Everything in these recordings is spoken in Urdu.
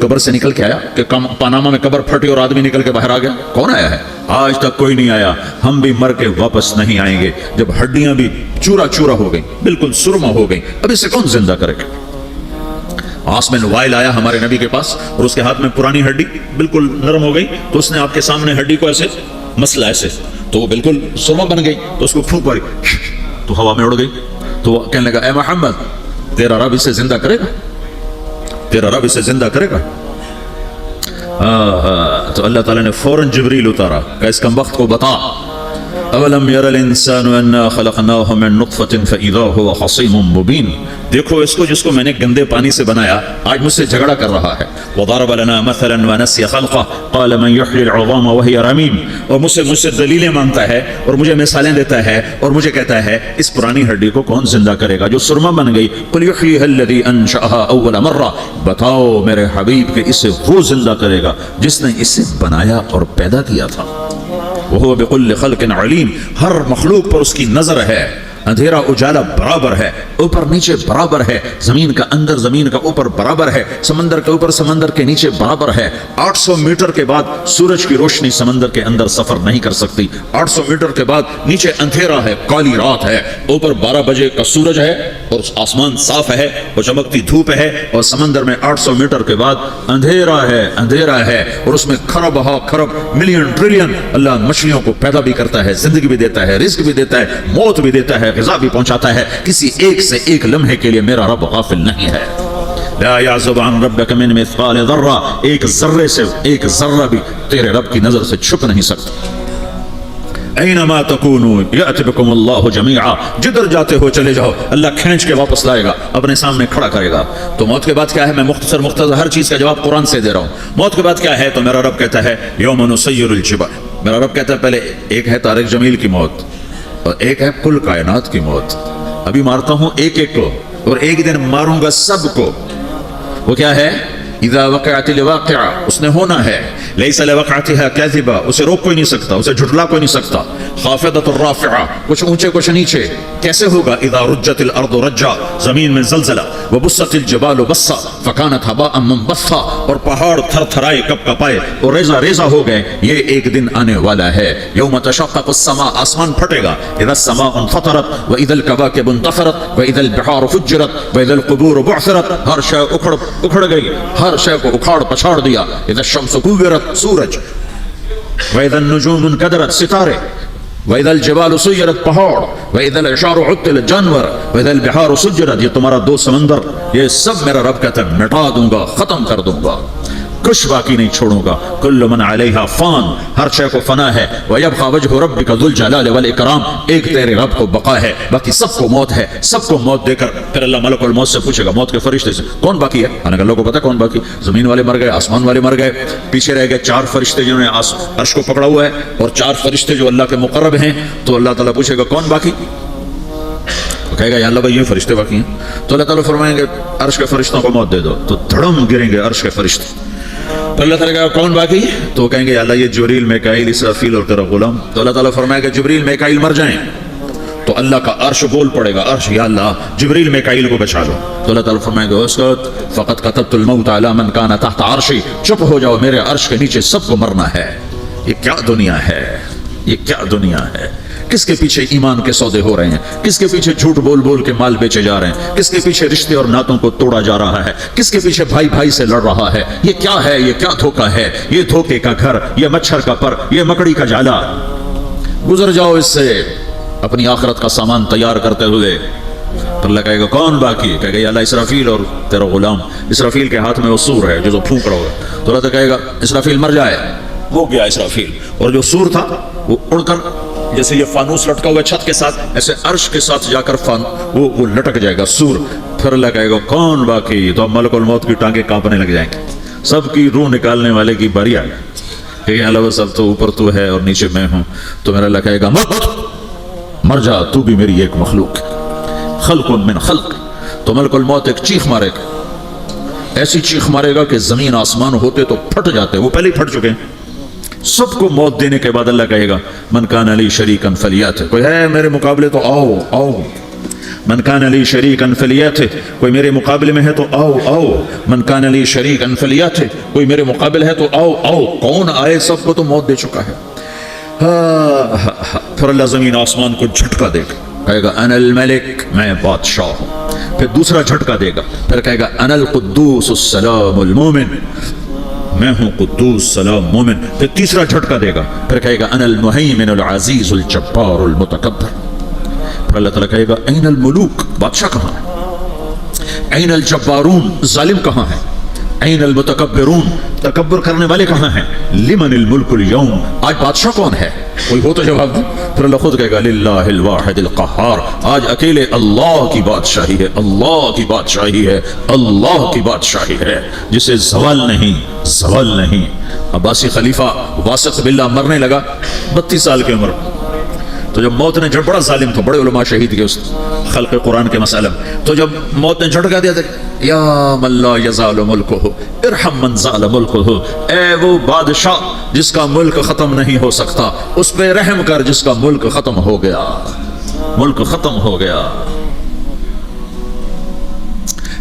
قبر سے نکل کے آیا کہ پاناما میں قبر پھٹی اور آدمی نکل کے باہر آ گیا؟ کون آیا ہے؟ آج تک کوئی نہیں آیا. ہم بھی مر کے واپس نہیں آئیں گے. جب ہڈیاں بھی چورا چورا ہو گئی، بالکل سرما ہو گئی، اب اسے کون زندہ کرے گا؟ عاص بن وائل آیا ہمارے نبی کے پاس اور اس کے ہاتھ میں پرانی ہڈی بالکل نرم ہو گئی، تو اس نے آپ کے سامنے ہڈی کو ایسے مسلا، ایسے تو وہ بالکل سرما بن گئی. تو اس کو پھونک ماری تو ہوا میں اڑ گئی. تو وہ کہنے لگا اے محمد، تیرا رب اسے زندہ کرے گا؟ تیرا رب اسے زندہ کرے گا؟ تو اللہ تعالیٰ نے فوراً جبریل اتارا کہ اس کم وقت کو بتا، اولم یر الانسان انا خلقناہ من نطفۃ فاذا هو خصیم مبین. دیکھو اس کو جس کو میں نے گندے پانی سے بنایا آج مجھ سے جھگڑا کر رہا ہے. وضرب لنا مثلا ونسی خلقہ قال من یحیی العظام وہی رمیم. اور مجھ سے دلیلیں مانگتا ہے اور مجھے مثالیں دیتا ہے اور مجھے کہتا ہے اس پرانی ہڈی کو کون زندہ کرے گا جو سرما بن گئی؟ قل یحییھا الذی انشأھا اول مرہ. بتاؤ میرے حبیب کہ اسے وہ زندہ کرے گا جس نے اسے بنایا اور پیدا کیا تھا. وہ بكل خلق علیم. ہر مخلوق پر اس کی نظر ہے. اندھیرا اجالا برابر ہے، اوپر نیچے برابر ہے، زمین کا اندر زمین کا اوپر برابر ہے، سمندر کے اوپر سمندر کے نیچے برابر ہے. 800 میٹر کے بعد سورج کی روشنی سمندر کے اندر سفر نہیں کر سکتی. 800 میٹر کے بعد نیچے اندھیرا ہے، کالی رات ہے، اوپر 12 بجے کا سورج ہے اور آسمان صاف ہے اور چمکتی دھوپ ہے، اور سمندر میں 800 میٹر کے بعد اندھیرا ہے اور اس میں کھرب ہا کھرب ملین ٹریلین اللہ مچھلیوں کو پیدا بھی کرتا ہے، زندگی بھی دیتا ہے، رزق بھی دیتا ہے، موت بھی دیتا ہے، غذا بھی پہنچاتا ہے. کسی ایک سے ایک لمحے کے لیے میرا رب غافل نہیں ہے. لا يعزب عن ربك من مثقال ذرہ. ایک ذرے سے ایک ذرہ بھی تیرے رب کی نظر سے چھپ نہیں سکتا. اینما تکونوا یأتی بکم اللہ جمیعا. جدھر جاتے ہو چلے جاؤ، اللہ کھینچ کے واپس لائے گا، اپنے سامنے کھڑا کرے گا. تو موت کے بعد کیا ہے؟ میں مختصر ہر چیز کا جواب قرآن سے دے رہا ہوں. موت کے بعد کیا ہے؟ تو میرا رب کہتا ہے یوم نسیر الجبال. میرا رب کہتا ہے پہلے ایک ہے طارق جمیل کی موت اور ایک ہے کل کائنات کی موت. ابھی مارتا ہوں ایک ایک کو اور ایک دن ماروں گا سب کو. وہ کیا ہے؟ اذا وقعت الواقعہ. اس نے ہونا ہے. لیس لوقعتها کاذبہ. اسے روک کوئی نہیں سکتا، اسے جھٹلا کوئی نہیں سکتا. خافضۃ الرافعہ. کچھ اونچے کچھ نیچے. کیسے ہوگا؟ اذا رجت الارض رجا. زمین میں زلزلہ. وبست الجبال بسا فكانت هباء منبثا. اور پہاڑ تھر تھرائے کپ کپائے اور ریزہ ریزہ ہو گئے. یہ ایک دن آنے والا ہے. یوم تشقق السماء. آسمان پھٹے گا. اذا السماء انفطرت واذا الكواكب انتثرت واذا البحار فجرت واذا القبور بعثرت. ہر شے اکھڑ گئی، ہر شے کو اکھاڑ پچھاڑ دیا. اذا الشمس كورت. سورج. واذا النجوم انكدرت. ستارے. وَإِذَا الْجِبَالُ سُيِّرَتْ. پہاڑ. وَإِذَا الْعِشَارُ عُطِّلَتْ. جانور. وَإِذَا الْبِحَارُ سُجِّرَتْ. یہ تمہارا دو سمندر، یہ سب میرا رب کہتا ہے مٹا دوں گا، ختم کر دوں گا، کچھ باقی نہیں چھوڑوں گا. کل من علیہا فان. ہر شے کو فنا ہے. وَيَبْقَى وَجْهُ رَبِّكَ ذُو الْجَلَالِ وَالْإِكْرَامِ. ایک تیرے رب کو بقا ہے، باقی سب کو موت ہے. سب کو موت دے کر پھر اللہ ملک الموت سے پوچھے گا، موت کے فرشتے سے کون باقی ہے؟ اللہ کو پتا کون باقی. زمین والے مر گئے، آسمان والے مر گئے، پیچھے رہ گئے 4 فرشتے جنہوں نے عرش کو پکڑا ہوا ہے اور 4 فرشتے جو اللہ کے مقرب ہیں. تو اللہ تعالیٰ پوچھے گا کون باقی؟ کہے گا یا اللہ بھائی یہ فرشتے باقی ہیں. تو اللہ تعالیٰ فرمائیں گے عرش کے فرشتوں کو موت دے دو. تو دھڑم گریں گے عرش کے فرشتے. تو اللہ تعالیٰ کہا کون باقی؟ تو کہیں گے یا اللہ یہ جبریل میکائیل اسرافیل اور تیرا غلام. تو اللہ تعالیٰ فرمائے گا جبریل میکائیل مر جائیں. تو اللہ کا عرش بول پڑے گا، عرش یا اللہ جبریل میکائیل کو بچا لو. تو اللہ تعالیٰ فرمائے گا اسکت فقط كتبت الموت على من كان تحت عرشی. چپ ہو جاؤ، میرے عرش کے نیچے سب کو مرنا ہے. یہ کیا دنیا ہے، یہ کیا دنیا ہے. کس کے پیچھے ایمان کے سودے ہو رہے ہیں، کس کے پیچھے جھوٹ بول بول کے مال بیچے جا رہے ہیں، کس کے پیچھے رشتے اور ناتوں کو توڑا جا رہا ہے، کس کے پیچھے بھائی بھائی سے لڑ رہا ہے. یہ کیا ہے، یہ کیا دھوکہ ہے، یہ دھوکے کا گھر، یہ مچھر کا پر، یہ مکڑی کا جالا. گزر جاؤ اس سے اپنی آخرت کا سامان تیار کرتے ہوئے. تو اللہ کہے گا کون باقی؟ کہے گا یا اللہ اسرافیل اور تیرا غلام. اسرافیل کے ہاتھ میں وہ سور ہے جو پھونک رہا ہوگا. تو اللہ کہے گا اسرافیل مر جائے. وہ گیا اسرافیل، اور جو سور تھا وہ اڑ کر جیسے یہ فانوس لٹکا ہوا چھت کے ساتھ ایسے عرش کے ساتھ جا کر وہ لٹک جائے گا سور. پھر اللہ کہے گا کون باقی؟ تو اب ملک الموت کی ٹانگیں کانپنے لگ جائیں گے. سب کی روح نکالنے والے کی باری آ گئی کہ اللہ سب تو اوپر تو ہے اور نیچے میں ہوں. تو میرا اللہ کہے گا مر جا، تو بھی میری ایک مخلوق ہے. خلق من خلق. تو ملک الموت ایک چیخ مارے گا، ایسی چیخ مارے گا کہ زمین آسمان ہوتے تو پھٹ جاتے. وہ پہلے ہی پھٹ چکے ہیں. سب کو موت دینے کے بعد اللہ کہے گا من کان علی شریکن فلیات. کوئی ہے میرے مقابلے تو آؤ آؤ. من کان لی شریکا فلیاتہ، کوئی میرے مقابلے میں ہے تو آؤ آؤ، من کان لی شریکا فلیاتہ، کوئی میرے مقابل ہے تو آؤ آؤ، کون آئے؟ سب کو تو موت دے چکا ہے۔ پھر اللہ زمین آسمان کو جھٹکا دے گا، کہے گا انا الملک، میں بادشاہ ہوں۔ پھر دوسرا جھٹکا دے گا، پھر کہے گا انا القدوس السلام المومن، میں ہوں قدوس سلام مومن۔ پھر تیسرا جھٹکا دے گا، پھر کہے گا انا المہیمن العزیز الجبار المتکبر۔ پھر اللہ تعالیٰ کہے گا این الملوک، بادشاہ کہاں ہے؟ این الجبارون، ظالم کہاں ہے؟ این المتکبرون، تکبر کرنے والے کہاں ہیں؟ لمن الملک اليوم، آج بادشاہ کون ہے؟ کوئی ہو تو جواب دے۔ پھر اللہ خود کہے گا للہ الواحد القہار، آج اکیلے اللہ کی بادشاہی ہے، اللہ کی بادشاہی ہے، اللہ کی بادشاہی ہے، جسے زوال نہیں، زوال نہیں۔ عباسی خلیفہ واسق باللہ مرنے لگا 32 سال کی عمر، تو جب موت نے جب، بڑا ظالم تھا، بڑے علماء شہید کے اس خلق قرآن کے مسئلہ، تو جب موت نے جھٹکا دیا تھا، یا من لا یزال ملکہ ارحم من زال ملکہ، اے وہ بادشاہ جس کا ملک ختم نہیں ہو سکتا، اس پہ رحم کر جس کا ملک ختم ہو گیا، ملک ختم ہو گیا۔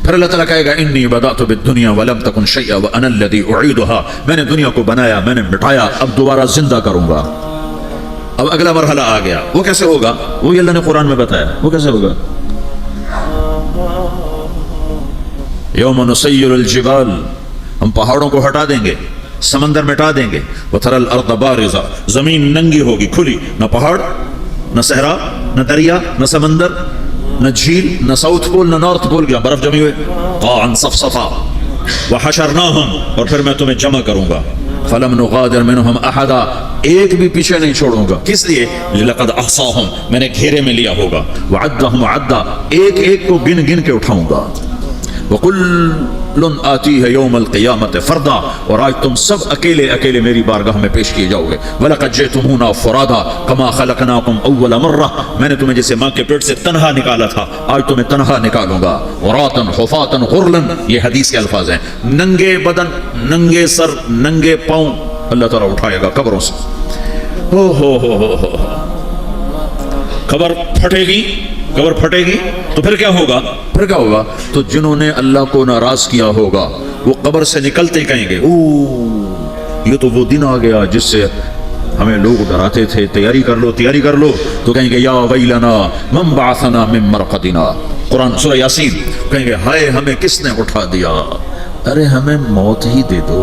پھر اللہ تعالیٰ کہے گا انی بدأت بالدنیا ولم تکن شیئا وانا الذی اعیدها، میں نے دنیا کو بنایا، میں نے مٹایا، اب دوبارہ زندہ کروں گا۔ اب اگلا مرحلہ آ گیا، وہ کیسے ہوگا؟ وہی اللہ نے قرآن میں بتایا، وہ کیسے ہوگا؟ یوم نسیر الجبال، ہم پہاڑوں کو ہٹا دیں گے، سمندر مٹا دیں گے، وتری الارض بارزہ، زمین ننگی ہوگی، کھلی، نہ پہاڑ، نہ صحرا، نہ دریا، نہ سمندر، نہ جھیل، نہ ساؤتھ پول، نہ نارتھ پول، کیا برف جمی ہوئے، قاعا صفصفا، وحشرناہم، اور پھر میں تمہیں جمع کروں گا، فلم نغادر منہم احدا، ایک بھی پیچھے نہیں چھوڑوں گا، کس لیے؟ لقد احصاہم، میں نے گھیرے میں لیا ہوگا، وعدہم عدا، ایک ایک کو گن گن کے اٹھاؤں گا، وَكُلٌّ آتِيهَ يَوْمَ الْقِيَامَةِ فَرْدًا، اور آج تم سب اکیلے اکیلے میری بارگاہ میں پیش کیے جاؤ گے، وَلَقَدْ جِئْتُمُونَا فُرَادًا كَمَا خَلَقْنَاكُمْ أَوَّلَ مَرَّةٍ، میں نے تمہیں جیسے ماں کے پیٹ سے تنہا نکالا تھا، آج تمہیں تنہا نکالوں گا، عُرَاةً حُفَاةً غُرْلًا، یہ حدیث کے الفاظ ہیں، ننگے بدن، ننگے سر، ننگے پاؤں، اللہ تعالیٰ اٹھائے گا قبروں سے، ہو قبر پھٹے گی، قبر پھٹے گی تو پھر کیا ہوگا؟ پھر کیا ہوگا؟ تو جنہوں نے اللہ کو ناراض کیا ہوگا وہ قبر سے نکلتے کہیں گے یہ تو وہ دن آ گیا جس سے ہمیں لوگ ڈراتے تھے، تیاری کر لو تیاری کر لو، تو کہیں گے یا ویلنا من بعثنا من مرقدنا، قرآن سورہ یاسین، کہیں گے ہائے ہمیں کس نے اٹھا دیا، ارے ہمیں موت ہی دے دو،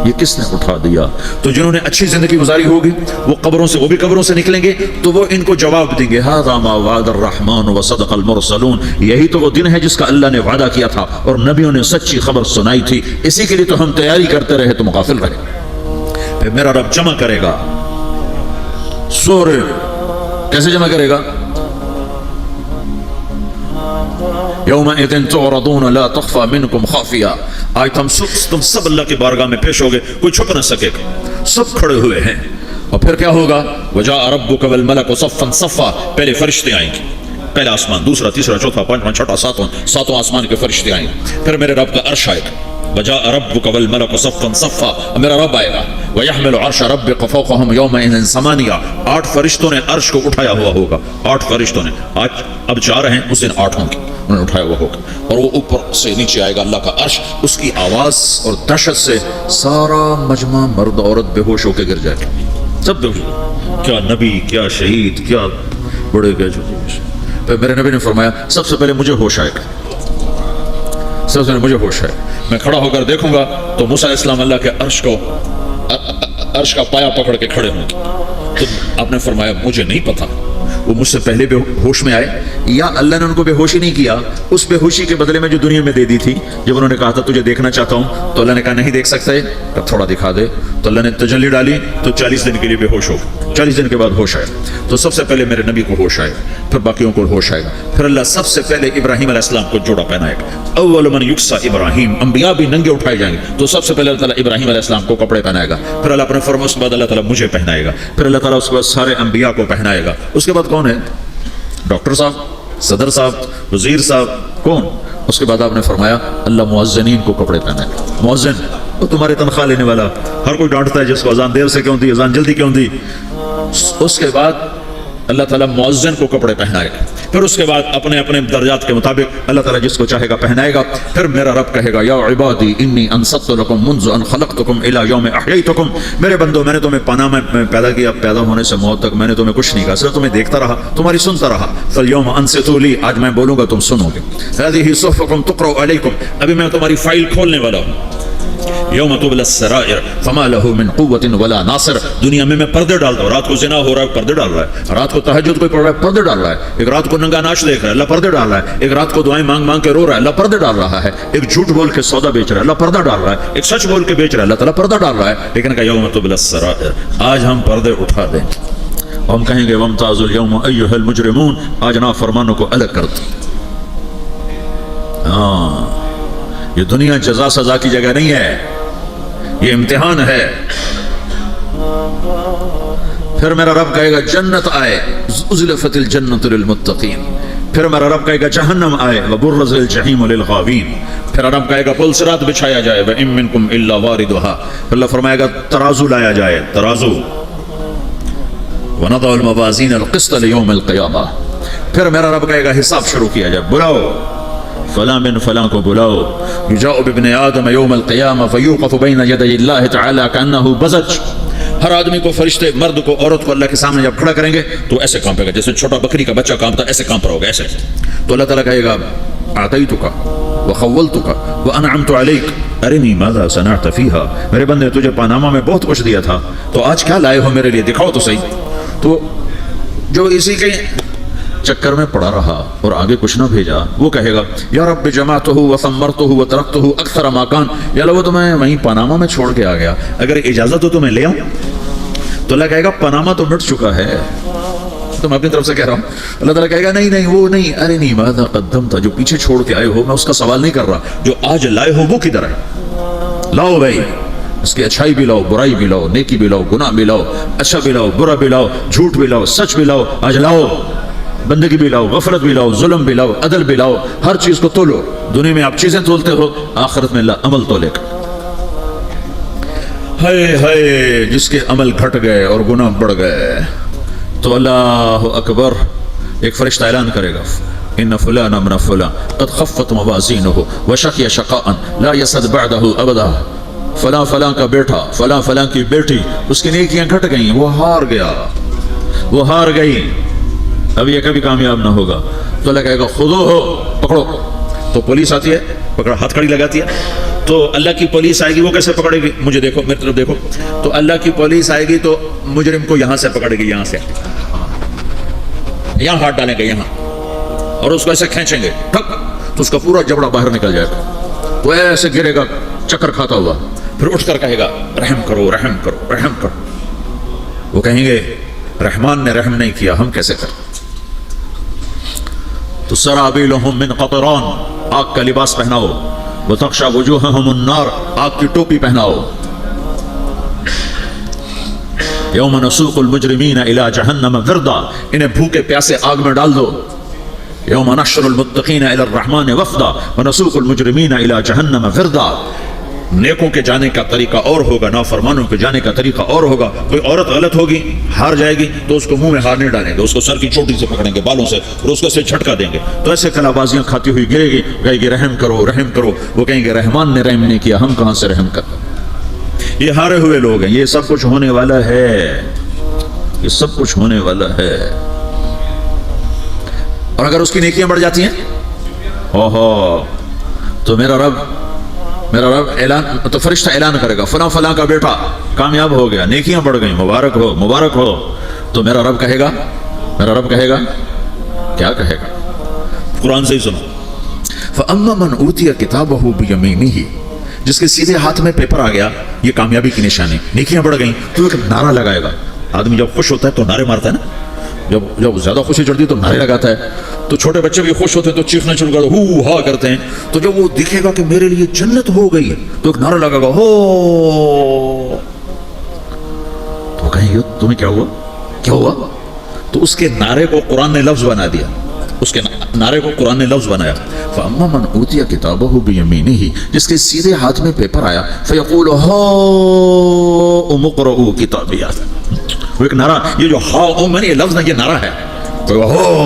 یہ کس نے اٹھا دیا۔ تو جنہوں نے اچھی زندگی گزاری ہوگی وہ قبروں سے، وہ بھی قبروں سے نکلیں گے تو وہ ان کو جواب دیں گے ھذا ما وعد الرحمن وصدق المرسلون، یہی تو وہ دن ہے جس کا اللہ نے وعدہ کیا تھا اور نبیوں نے سچی خبر سنائی تھی، اسی کے لیے تو ہم تیاری کرتے رہے، تم غافل رہے۔ پھر میرا رب جمع کرے گا سورے، کیسے جمع کرے گا؟ یومئذ تعرضون لا تخفى منکم خافیہ، آج تم سب اللہ کی بارگاہ میں پیش ہوگے، کوئی چھپ نہ سکے گا، سب کھڑے ہوئے ہیں۔ اور پھر کیا ہوگا؟ وجاء ربک والملک صفا صفا، پہلے فرشتے آئیں گے، پہلا آسمان، دوسرا، تیسرا، چوتھا، پانچواں، چھٹا، ساتواں آسمان کے فرشتے آئیں گے، پھر میرے رب کا عرش آئے گا، وجاء ربک والملک صفا صفا، میرا رب آئے گا، ویحمل عرش ربک فوقہم یومئذ ثمانیہ، 8 فرشتوں نے عرش کو اٹھایا ہوا ہوگا، 8 فرشتوں نے، آج اب 4 ہیں، اس دن 8 ہوں گے، انہوں نے اٹھایا ہوا ہوگا، اور وہ اوپر سے نیچے آئے گا اللہ کا عرش، اس کی آواز اور دہشت سے سارا مجمع مرد عورت بے ہوش ہو کے گر جائے گا، سب بے ہوش، کیا نبی، کیا شہید، کیا بڑے، کیا چھوٹے۔ پھر میرے نبی نے فرمایا سب سے پہلے مجھے ہوش آئے گا، سب سے پہلے مجھے ہوش ہے، میں کھڑا ہو کر دیکھوں گا تو موسیٰ علیہ السلام اللہ کے عرش کا پایا پکڑ کے کھڑے ہوں گے، تو آپ نے فرمایا مجھے نہیں پتا وہ مجھ سے پہلے بے ہوش میں آئے یا اللہ نے ان کو بے ہوشی نہیں کیا، اس بے ہوشی کے بدلے میں جو دنیا میں دے دی تھی، جب انہوں نے کہا تھا تجھے دیکھنا چاہتا ہوں تو اللہ نے کہا نہیں دیکھ سکتے، تو تھوڑا دکھا دے، تو اللہ نے تجلی ڈالی تو 40 دن کے لیے بے ہوش ہو، 40 دن کے بعد ہوش آئے، تو سب سے پہلے میرے نبی کو ہوش آئے، پھر باقیوں کو ہوش آئے گا، پھر اللہ سب سے پہلے ابراہیم علیہ السلام کو جوڑا پہنائے گا، اول من یکسا ابراہیم، انبیاء بھی ننگے اٹھائے جائیں گے، تو سب سے پہلے اللہ تعالیٰ ابراہیم علیہ السلام کو کپڑے پہنائے گا، پھر اللہ اپنے فرمان، اس کے بعد اللہ تعالیٰ مجھے پہنائے گا، پھر اللہ تعالیٰ اس کے بعد سارے انبیاء کو پہنائے گا، اس کے بعد کون ہے؟ ڈاکٹر صاحب، صدر صاحب، وزیر صاحب، کون؟ اس کے بعد آپ نے فرمایا اللہ مؤذنین کو کپڑے پہنائے گا، مؤذن وہ تمہاری تنخواہ لینے والا، ہر کوئی ڈانٹتا ہے جس کو اذان دیر سے کیوں دی، اذان جلدی کیوں دی، اس کے بعد اللہ تعالیٰ مؤذن کو کپڑے پہنائے گا، پھر اس کے بعد اپنے اپنے درجات کے مطابق اللہ تعالیٰ جس کو چاہے گا پہنائے گا. پھر میرا رب کہے گا یا عبادی انی انصت لکم منذ ان خلقتکم الی یوم احییتکم، میرے بندو میں نے تمہیں پناہ میں پیدا کیا، پیدا ہونے سے موت تک میں نے تمہیں کچھ نہیں کہا، صرف تمہیں دیکھتا رہا، تمہاری سنتا رہا. فالیوم انصتوا لی، آج میں بولوں گا تم سنو گے. هذه صحفکم تقرأ علیکم، ابھی میں تمہاری فائل کھولنے والا ہوں. یوم تبلی السرائر فما له من قوت ولا ناصر، دنیا میں پردے ڈالتا ہوں، رات کو زنا ہو رہا ہے پردے ڈال رہا ہے، رات کو تہجد کوئی پڑھ رہا ہے پردے ڈال رہا ہے، ایک رات کو ننگا ناچ دیکھ رہا ہے اللہ پردے ڈال رہا ہے، ایک رات کو دعائیں مانگ مانگ کے رو رہا ہے اللہ پردے ڈال رہا ہے، ایک جھوٹ بول کے سودا بیچ رہا ہے اللہ پردہ ڈال رہا ہے، ایک سچ بول کے بیچ رہا ہے اللہ تعالیٰ پردہ ڈال رہا ہے. لیکن کہ یوم تبلی السرائر، آج ہم پردے اٹھا دیں، ہم کہیں گے وامتازوا اليوم ایھا المجرمون، آج نافرمانوں کو الگ کر دیں. یہ دنیا جزا سزا کی جگہ نہیں ہے، یہ امتحان ہے. پھر میرا رب کہے گا جنت آئے، ازلفت الجنت للمتقین. پھر میرا رب کہے گا جہنم آئے، وبرز الجحیم للغاوین. پھر رب کہے گا پل صراط بچھایا جائے، وَإِن مِّنكُمْ إِلَّا وَارِدُهَا. پھر اللہ فرمائے گا ترازو لایا جائے، ترازو. وَنَضَعُ الْمَوَازِينَ الْقِسْطَ لِيَوْمِ الْقِيَامَةِ. پھر میرا رب کہے گا حساب شروع کیا جائے، بلاؤ فلاں بن فلاں کو بلاؤ. یجاء بابن آدم یوم القیامہ فیوقف بین یدی اللہ تعالی کانہ بزج. ہر آدمی کو، فرشتے، مرد کو، عورت کو اللہ کے سامنے جب کھڑا کریں گے تو ایسے کانپے گا جیسے چھوٹا بکری کا بچہ کانپتا، ایسے کانپ رہا ہوگا ایسے. تو اللہ تعالیٰ کہے گا اعطیتک وخولتک وانعمت علیک ارنی ماذا صنعت فیہا. میرے بندے تجھے پاناما میں بہت کچھ دیا تھا، تو آج کیا لائے ہو میرے لیے، دکھاؤ تو صحیح. تو جو اسی کے چکر میں پڑا رہا اور آگے کچھ نہ بھیجا، وہ کہے گا یا رب جمعتہ وثمرتہ وترکتہ اکثر ما کان. یا اللہ وہ تو میں وہیں پاناما میں چھوڑ کے آ گیا، اگر اجازت ہو تو میں لے آؤں. تو اللہ کہے گا پاناما تو مٹ چکا ہے، تو میں اپنی طرف سے کہہ رہا ہوں. اللہ تعالیٰ کہے گا نہیں نہیں وہ نہیں، ارے نہیں ماذا قدمت، جو پیچھے چھوڑ کے آئے ہو میں اس کا سوال نہیں کر رہا، جو آج لائے ہو وہ کدھر ہے. لاؤ بھائی، اس کی اچھائی بھی لاؤ، برائی بھی لاؤ، نیکی بھی لاؤ، گناہ بھی لاؤ، اچھا بھی لاؤ، برا بھی لاؤ، جھوٹ بھی لاؤ، سچ بھی لاؤ. آج لاؤ، بندگی بھی لاؤ، غفلت بھی لاؤ، ظلم بھی لاؤ، عدل بھی لاؤ، ہر چیز کو تولو. دنیا میں آپ چیزیں تولتے ہو، آخرت میں اللہ عمل تولے گا. ہائے ہائے جس کے عمل گھٹ گئے اور گناہ بڑھ گئے، تو اللہ اکبر، ایک فرشتہ اعلان کرے گا ان فلان من فلان قد خفت موازینہ وشقی شقاء لا یسعد بعدہ ابدا. فلاں فلاں کا بیٹا، فلاں فلاں کی بیٹی، اس کی نیکیاں گھٹ گئیں، وہ ہار گیا، وہ ہار گئی، اب یہ کبھی کامیاب نہ ہوگا. تو اللہ کہے گا خودو ہو، پکڑو. تو پولیس آتی ہے، پکڑا، ہاتھ کڑی لگاتی ہے. تو اللہ کی پولیس آئے گی، وہ کیسے پکڑے گی، مجھے دیکھو، میری طرف دیکھو. تو اللہ کی پولیس آئے گی تو مجرم کو یہاں سے پکڑے گی، یہاں سے، یہاں ہاتھ ڈالیں گے یہاں، اور اس کو ایسے کھینچیں گے ٹھک، تو اس کا پورا جبڑا باہر نکل جائے گا، تو ایسے گرے گا چکر کھاتا ہوا. پھر اٹھ کر کہے گا رحم کرو، رحم کرو، رحم کرو. وہ کہیں گے رحمان نے رحم نہیں کیا، ہم کیسے کریں. تو سرابیلہم من قطران، آگ کا لباس پہناؤ. وتغشا وجوہہم النار، آگ کی ٹوپی پہناؤ. یوم نسوق المجرمین الی جہنم وردا، انہیں بھوکے پیاسے آگ میں ڈال دو. یوم نحشر المتقین الی الرحمن وفدا ونسوق المجرمین الی جہنم وردا. نیکوں کے جانے کا طریقہ اور ہوگا، نافرمانوں کے جانے کا طریقہ اور ہوگا. کوئی عورت غلط ہوگی، ہار جائے گی، تو اس کو منہ میں ہار نہیں ڈالیں گے، اس کو سر کی چوٹی سے پکڑیں گے، بالوں سے، اور اس کو سے جھٹکا دیں گے. تو ایسے کلا بازیاں کھاتی ہوئی گرے گی، کہے گی رحم کرو، رحم کرو. وہ کہیں گے رحمان نے رحم نہیں کیا، ہم کہاں سے رحم کر. یہ ہارے ہوئے لوگ ہیں. یہ سب کچھ ہونے والا ہے، یہ سب کچھ ہونے والا ہے. اور اگر اس کی نیکیاں بڑھ جاتی ہیں، اوہو، تو میرا رب اعلان، تو فرشتہ اعلان کرے گا فلاں فلاں کا بیٹا کامیاب ہو گیا، نیکیاں بڑھ گئیں، مبارک ہو، مبارک ہو. تو میرا رب کہے گا کیا کہے گا، قرآن سے ہی سنو. فَأَمَّا مَنْ أُوتِيَ كِتَابَهُ بِيَمِينِهِ، جس کے سیدھے ہاتھ میں پیپر آ گیا، یہ کامیابی کی نشانی، نیکیاں بڑھ گئیں. تو ایک نعرہ لگائے گا. آدمی جب خوش ہوتا ہے تو نعرے مارتا ہے نا، جب زیادہ خوشی چڑھتی ہے تو نعرے لگاتا ہے. تو چھوٹے بچے بھی خوش ہوتے ہیں تو چیخنا شروع کرتے ہیں، ہو ہا کرتے ہیں. تو جب وہ دیکھے گا کہ میرے لیے جنت ہو گئی تو ایک نعرہ لگا گا، ہو. تو کہیں گے تمہیں کیا ہوا. تو اس کے نعرے کو قرآن نے لفظ بنا دیا، اس کے نعرے کو قرآن نے لفظ بنایا. فَأَمَّا مَنْ أُوتِيَ كِتَابَهُ بِيَمِينِهِ، جس کے سیدھے ہاتھ میں پیپر آیا، فَيَقُولُ هَاؤْمُ اقْرَءُوا كِتَابِيَهْ، وہ ایک نعرہ، یہ جو ہا او من یہ لفظ نا، یہ نعرہ ہے. تو ہو